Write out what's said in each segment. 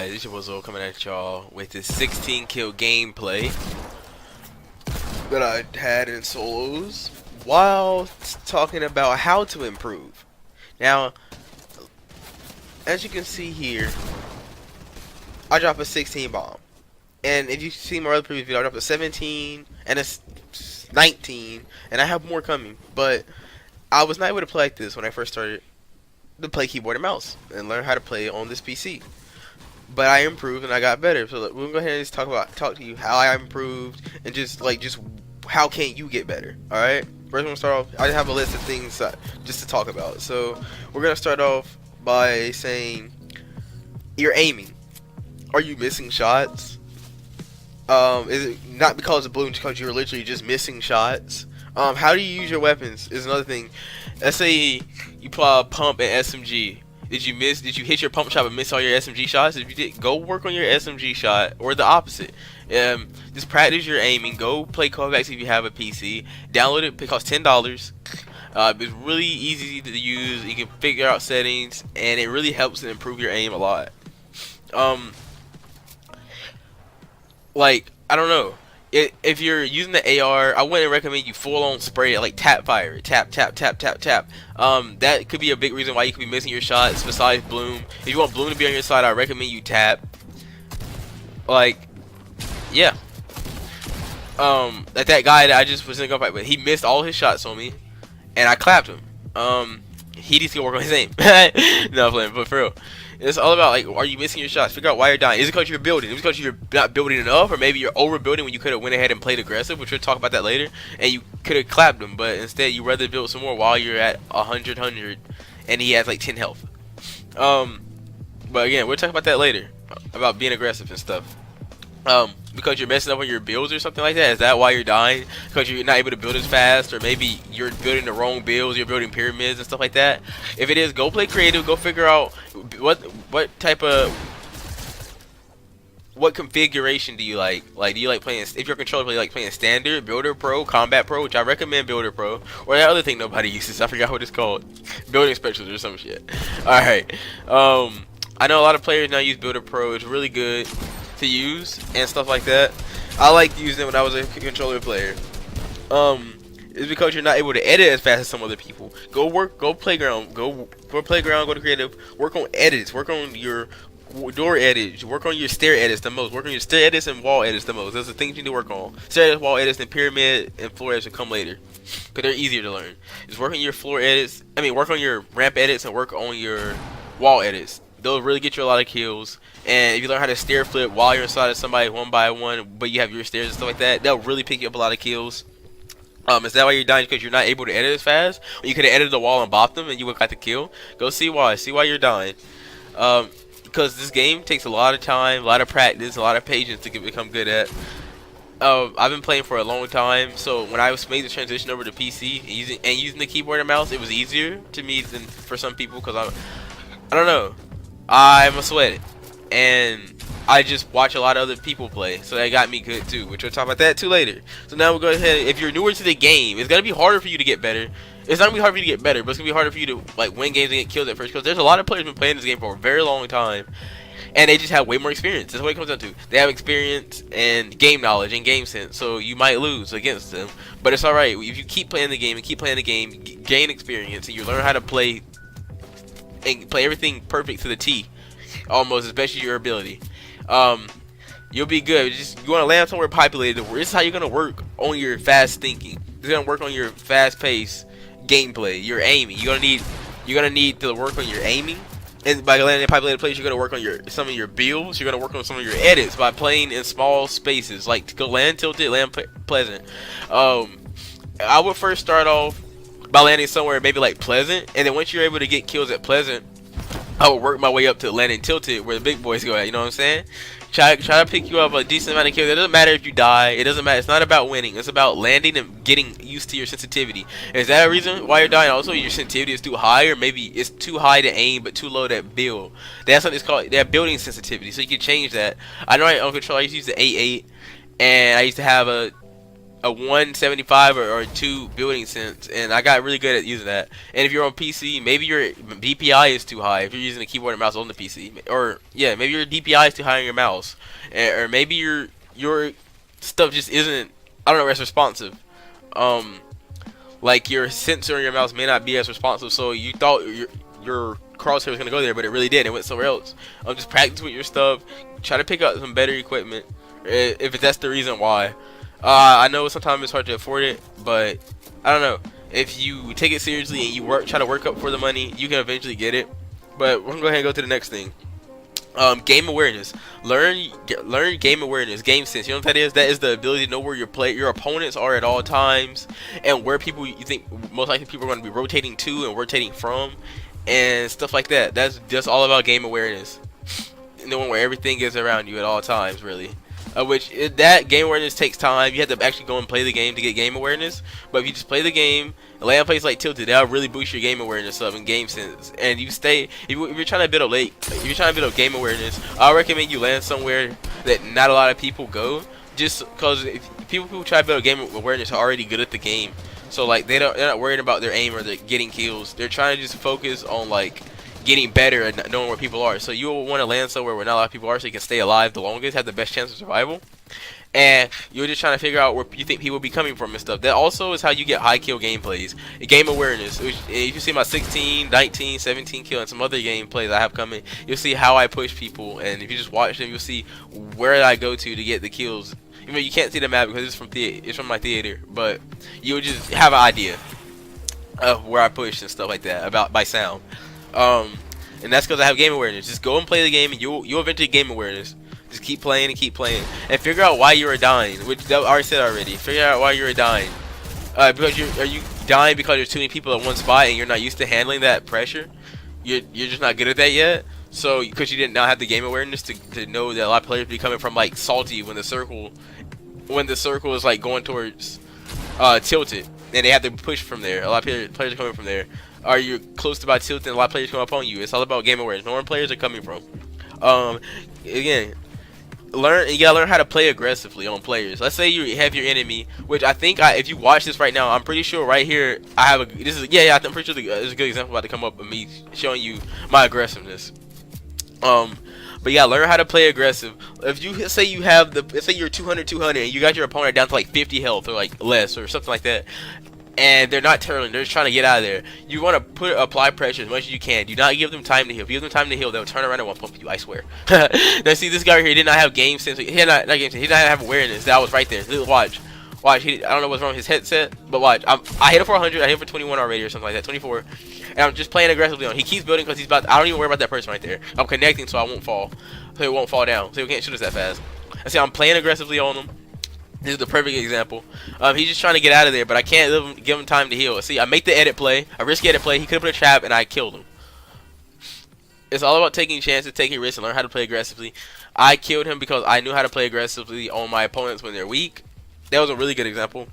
guys, it's your Wizzo coming at y'all with this 16 kill gameplay that I had in solos while talking about how to improve. Now, as you can see here, I dropped a 16 bomb, and if you see my other previous video, I dropped a 17 and a 19, and I have more coming. But I was not able to play like this when I first started to play keyboard and mouse and learn how to play on this PC. But I improved and I got better. So we're gonna go ahead and just talk to you how I improved and just how can you get better. All right. First, we're gonna start off. I have a list of things just to talk about. So we're gonna start off by saying you're aiming. Are you missing shots? Is it not because of balloons, because you're literally just missing shots? How do you use your weapons is another thing. Let's say you pull a pump and SMG. Did you hit your pump shot but miss all your SMG shots? If you did, go work on your SMG shot, or the opposite. Just practice your aiming. Go play Kovacs if you have a PC. Download it. It costs $10. It's really easy to use. You can figure out settings, and it really helps to improve your aim a lot. I don't know. If you're using the AR, I wouldn't recommend you full on spray it, like tap fire, tap tap tap tap tap. That could be a big reason why you could be missing your shots. Besides bloom, if you want bloom to be on your side, I recommend you tap. Yeah. Like that guy that I just was in a gunfight with, he missed all his shots on me, and I clapped him. He needs to go work on his aim. No, I'm playing, but for real. It's all about, like, are you missing your shots? Figure out why you're dying. Is it because you're building? Is it because you're not building enough? Or maybe you're overbuilding when you could have went ahead and played aggressive, which we'll talk about that later. And you could have clapped him, but instead you rather build some more while you're at 100, and he has like 10 health. But again, we'll talk about that later, about being aggressive and stuff. Because you're messing up on your builds or something like that? Is that why you're dying? Because you're not able to build as fast, or maybe you're building the wrong builds, you're building pyramids and stuff like that? If it is, go play creative, go figure out what configuration do you like? Like, do you like playing, if you're a controller, you like playing standard, builder pro, combat pro, which I recommend builder pro, or that other thing nobody uses, I forgot what it's called, building specialist or some shit. Alright, I know a lot of players now use builder pro. It's really good to use and stuff like that. I liked using it when I was a controller player. It's because you're not able to edit as fast as some other people. Go playground, go to creative, work on edits, work on your door edits, work on your stair edits the most, work on your stair edits and wall edits the most. Those are the things you need to work on. Stair edits, wall edits, and pyramid and floor edits will come later, because they're easier to learn. Just work on your floor edits, work on your ramp edits and work on your wall edits. They'll really get you a lot of kills. And if you learn how to stair flip while you're inside of somebody one by one, but you have your stairs and stuff like that, they'll really pick you up a lot of kills. Is that why you're dying? Because you're not able to edit as fast? Or you could have edited the wall and bopped them and you would have got the kill? Go see why. See why you're dying. Because this game takes a lot of time, a lot of practice, a lot of patience to become good at. I've been playing for a long time, so when I made the transition over to PC and using the keyboard and mouse, it was easier to me than for some people, because I don't know. I'm a sweat, and I just watch a lot of other people play, so that got me good too, which we'll talk about that too later. So now we'll go ahead. If you're newer to the game, it's gonna be harder for you to get better. It's not gonna be hard for you to get better, but it's gonna be harder for you to win games and get killed at first, because there's a lot of players been playing this game for a very long time, and they just have way more experience. That's what it comes down to. They have experience and game knowledge and game sense, so you might lose against them, but it's all right. If you keep playing the game and keep playing the game, gain experience, and you learn how to play and play everything perfect to the T, almost, especially your ability, you'll be good. You want to land somewhere populated. This is how you're gonna work on your fast thinking. It's gonna work on your fast pace gameplay, your aiming. You're gonna need to work on your aiming, and by landing in populated place, you're gonna work on some of your builds. You're gonna work on some of your edits by playing in small spaces, like to go land tilted, land pleasant. I would first start off by landing somewhere maybe like pleasant, and then once you're able to get kills at pleasant, I would work my way up to landing tilted, where the big boys go at. You know what I'm saying? Try to pick you up a decent amount of kills. It doesn't matter if you die. It doesn't matter. It's not about winning. It's about landing and getting used to your sensitivity. Is that a reason why you're dying? Also, your sensitivity is too high, or maybe it's too high to aim but too low to build. That's what it's called. That building sensitivity. So you can change that. I know on control I used to use the 8.8, and I used to have a a 175 or 2 building sense, and I got really good at using that. And if you're on PC, maybe your DPI is too high if you're using a keyboard and mouse on the PC, or yeah, maybe your DPI is too high on your mouse, or maybe your stuff just isn't, I don't know, as responsive. Like your sensor in your mouse may not be as responsive, so you thought your crosshair was gonna go there, but it really did. It went somewhere else. Just practice with your stuff. Try to pick up some better equipment if that's the reason why. I know sometimes it's hard to afford it, but I don't know. If you take it seriously and you try to work up for the money, you can eventually get it. But we're gonna go ahead and go to the next thing. Game awareness. Learn game awareness, game sense. You know what that is? That is the ability to know where your opponents are at all times, and where people you think most likely people are going to be rotating to and rotating from, and stuff like that. That's just all about game awareness. Knowing where everything is around you at all times, really. That game awareness takes time. You have to actually go and play the game to get game awareness. But if you just play the game and land plays like Tilted, that'll really boost your game awareness up and game sense. And you stay if you're trying to build up game awareness, I recommend you land somewhere that not a lot of people go. Just because people who try to build game awareness are already good at the game. So like they're not worried about their aim or getting kills. They're trying to just focus on like getting better at knowing where people are. So you will want to land somewhere where not a lot of people are, so you can stay alive the longest, have the best chance of survival. And you're just trying to figure out where you think people will be coming from and stuff. That also is how you get high kill gameplays. Game awareness. If you see my 16, 19, 17 kill and some other gameplays I have coming, you'll see how I push people. And if you just watch them, you'll see where I go to get the kills. Even though you can't see the map because it's from my theater, but you'll just have an idea of where I push and stuff like that by sound. And that's because I have game awareness. Just go and play the game, and you'll eventually game awareness. Just keep playing and figure out why you are dying. Which I already said already. Figure out why you are dying. Because are you dying because there's too many people at one spot and you're not used to handling that pressure? You're just not good at that yet. So because you did not have the game awareness to know that a lot of players be coming from like salty when the circle is like going towards tilted, and they have to push from there. A lot of players are coming from there. Are you close to about tilted and a lot of players come up on you? It's all about game awareness. Know where players are coming from. Again, you gotta learn how to play aggressively on players. Let's say you have your enemy, which I think if you watch this right now, I'm pretty sure right here I have I'm pretty sure there's a good example about to come up of me showing you my aggressiveness. But yeah, learn how to play aggressive. If you say let's say you're 200 and you got your opponent down to like 50 health or like less or something like that, and they're not turning, they're just trying to get out of there. You want to apply pressure as much as you can. Do not give them time to heal. If you give them time to heal, they'll turn around and want to pump you, I swear. Now see, this guy right here did not have game sense. He did not have awareness. That was right there. Watch. I don't know what's wrong with his headset, but watch. I hit him for 100. I hit him for 21 already or something like that. 24. And I'm just playing aggressively on. He keeps building because I don't even worry about that person right there. I'm connecting so I won't fall. So he won't fall down. So he can't shoot us that fast. And see, I'm playing aggressively on him. This is the perfect example. He's just trying to get out of there, but I can't give him time to heal. See, I make the edit play, a risky edit play. He could have put a trap, and I killed him. It's all about taking chances, taking risks, and learn how to play aggressively. I killed him because I knew how to play aggressively on my opponents when they're weak. That was a really good example.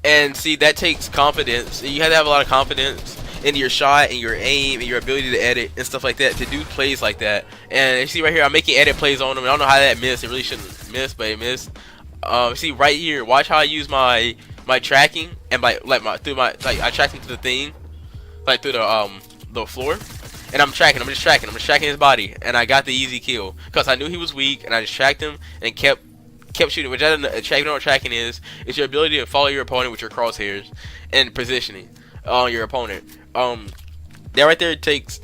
And see, that takes confidence. You have to have a lot of confidence in your shot and your aim and your ability to edit and stuff like that to do plays like that. And you see right here, I'm making edit plays on him. I don't know how that missed. It really shouldn't miss, but it missed. See right here, watch how I use my tracking and I track him to the thing, like through the floor, and I'm just tracking his body, and I got the easy kill because I knew he was weak, and I just tracked him and kept shooting. Which I don't know what tracking is. It's your ability to follow your opponent with your crosshairs and positioning on your opponent. That right there takes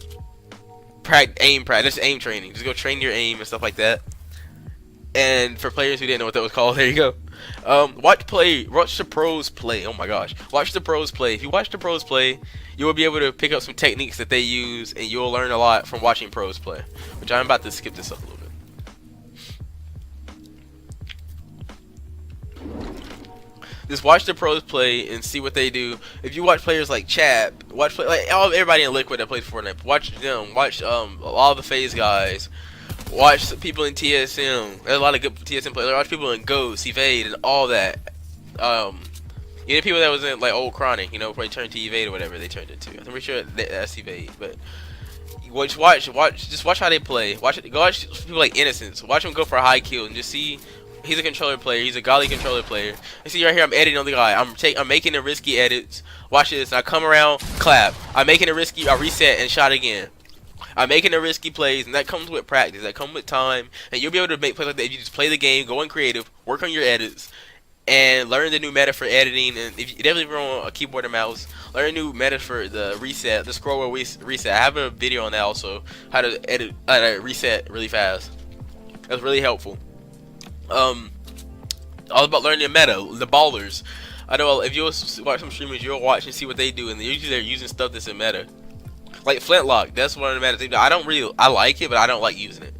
aim practice, aim training. Just go train your aim and stuff like that. And for players who didn't know what that was called, there you go. Watch the pros play. Oh my gosh, watch the pros play. If you watch the pros play, you will be able to pick up some techniques that they use, and you'll learn a lot from watching pros play. Which I'm about to skip this up a little bit. Just watch the pros play and see what they do. If you watch players like Chap, everybody in Liquid that plays Fortnite, watch them. Watch all the FaZe guys. Watch the people in TSM. There's a lot of good TSM players. Watch people in Ghost, Evade, and all that. Even people that was in like old Chronic, before they turned to Evade or whatever they turned it to. I'm pretty sure that's Evade, but just watch how they play. Watch people like Innocence. Watch them go for a high kill and just see He's a controller player. He's a godly controller player. You see right here, I'm editing on the guy. I'm making the risky edits. Watch this. I come around, clap. I'm making a risky. I reset and shot again. I'm making the risky plays, and that comes with practice. That comes with time, and you'll be able to make plays like that if you just play the game, go in creative, work on your edits, and learn the new meta for editing. And if you definitely if you're on a keyboard and mouse, learn a new meta for the reset, the scroll wheel reset. I have a video on that also, how to edit, how to reset really fast. That's really helpful. All about learning the meta, the ballers. I know if you watch some streamers, you'll watch and see what they do, and usually they're using stuff that's in meta. Like Flintlock, that's one of the metas. I like it, but I don't like using it.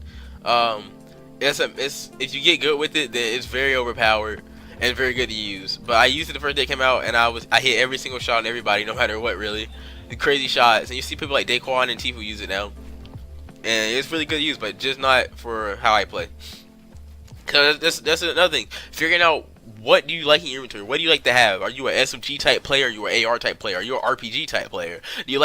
If you get good with it, then it's very overpowered and very good to use. But I used it the first day it came out, and I hit every single shot on everybody, no matter what, really. The crazy shots, and you see people like Daquan and Tifu use it now, and it's really good to use, but just not for how I play. Cause that's another thing. Figuring out what do you like in your inventory. What do you like to have? Are you an SMG type player? Are you an AR type player? Are you an RPG type player? Do you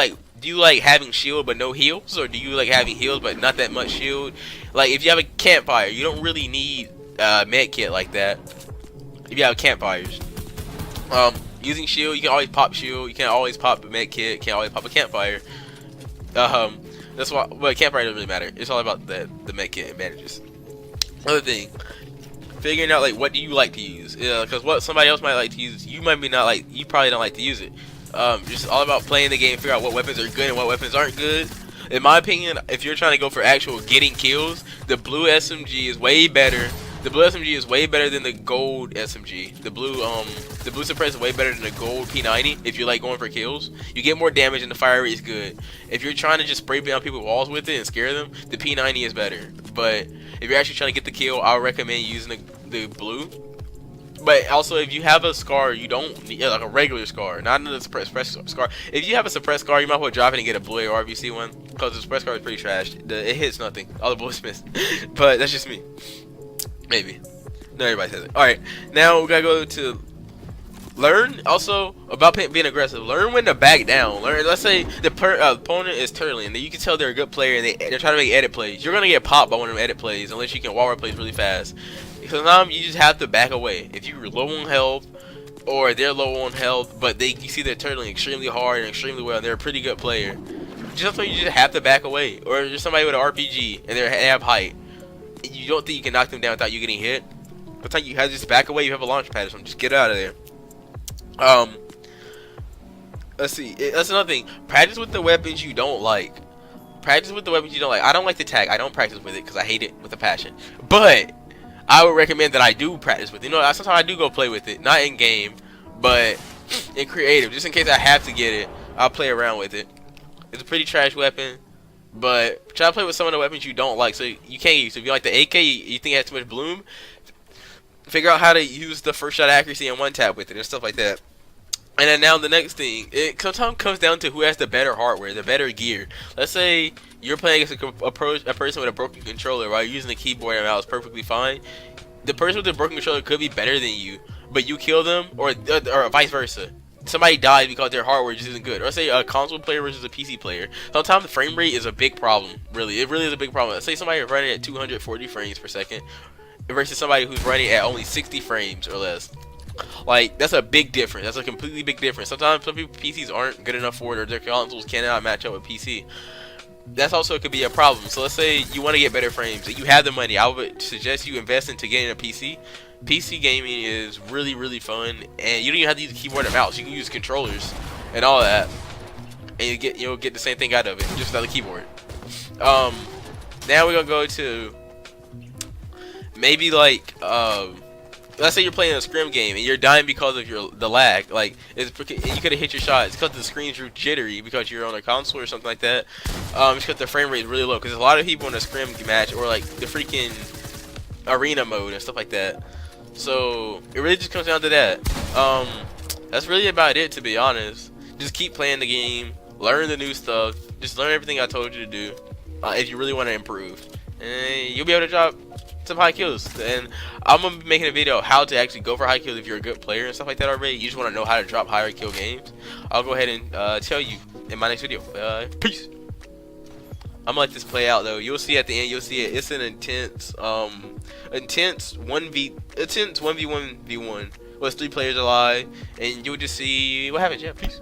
like having shield but no heals, or do you like having heals but not that much shield? Like if you have a campfire, you don't really need med kit like that. If you have campfires, using shield, you can always pop shield. You can't always pop a med kit. Can't always pop a campfire. That's why. But campfire doesn't really matter. It's all about the med kit advantages. Another thing, figuring out like what do you like to use, because what somebody else might like to use, you might be not like, you probably don't like to use it. Just all about playing the game, figure out what weapons are good and what weapons aren't good. In my opinion, if you're trying to go for actual getting kills, the blue SMG is way better. The blue SMG is way better than the gold SMG. The blue suppressor is way better than the gold P90. If you like going for kills, you get more damage and the fire rate is good. If you're trying to just spray down people's walls with it and scare them, the P90 is better. But if you're actually trying to get the kill, I would recommend using the blue. But also, if you have a scar, you don't need like a regular scar, not another suppressed scar. If you have a suppressed scar, you might as well drop it and get a blue AR if you see one, because the suppressed scar is pretty trash. It hits nothing. All the bullets miss. But that's just me. Maybe. No, everybody says it. Alright, now we gotta go to learn also about being aggressive. Learn when to back down. Learn. Let's say the opponent is turtling, and you can tell they're a good player, and they're trying to make edit plays. You're gonna get popped by one of them edit plays unless you can wall plays really fast. Sometimes you just have to back away. If you're low on health, or they're low on health, but you see they're turtling extremely hard and extremely well, and they're a pretty good player. Sometimes you just have to back away. Or just somebody with an RPG and they have height. You don't think you can knock them down without you getting hit. By the time you have to just back away, you have a launch pad or something. Just get out of there. Let's see. That's another thing. Practice with the weapons you don't like. Practice with the weapons you don't like. I don't like the tag. I don't practice with it because I hate it with a passion. But I would recommend that I do practice with it. You know, sometimes I do go play with it. Not in game, but in creative. Just in case I have to get it, I'll play around with it. It's a pretty trash weapon. But try to play with some of the weapons you don't like, so you can't use. If you like the AK, you think it has too much bloom, figure out how to use the first shot accuracy and one tap with it and stuff like that. And then now the next thing, it sometimes comes down to who has the better hardware, the better gear. Let's say you're playing against a person with a broken controller while using the keyboard and mouse perfectly fine. The person with the broken controller could be better than you, but you kill them, or vice versa. Somebody dies because their hardware just isn't good. Or say a console player versus a PC player. Sometimes the frame rate is a big problem. Really, it really is a big problem. Let's say somebody is running at 240 frames per second versus somebody who's running at only 60 frames or less. Like, that's a big difference. That's a completely big difference. Sometimes some people PCs aren't good enough for it, or their consoles cannot match up with PC. That's also could be a problem. So let's say you want to get better frames and you have the money. I would suggest you invest into getting a PC. PC gaming is really, really fun, and you don't even have to use a keyboard and mouse. You can use controllers and all that, and you'll get the same thing out of it, just without the keyboard. Now we're gonna go to maybe like let's say you're playing a scrim game and you're dying because of the lag. Like you could have hit your shot. It's because the screen's jittery because you're on a console or something like that. It's because the frame rate is really low. Because there's a lot of people in a scrim match or like the freaking arena mode and stuff like that. So it really just comes down to that. That's really about it, to be honest. Just keep playing the game, learn the new stuff, just learn everything I told you to do if you really want to improve, and you'll be able to drop some high kills. And I'm gonna be making a video how to actually go for high kills if you're a good player and stuff like that already. You just want to know how to drop higher kill games. I'll go ahead and tell you in my next video. Peace. I'm gonna let this play out though. You'll see at the end. You'll see it. It's an intense 1v1 v1. Well, it's 3 players alive, and you'll just see what happens. Yeah, peace.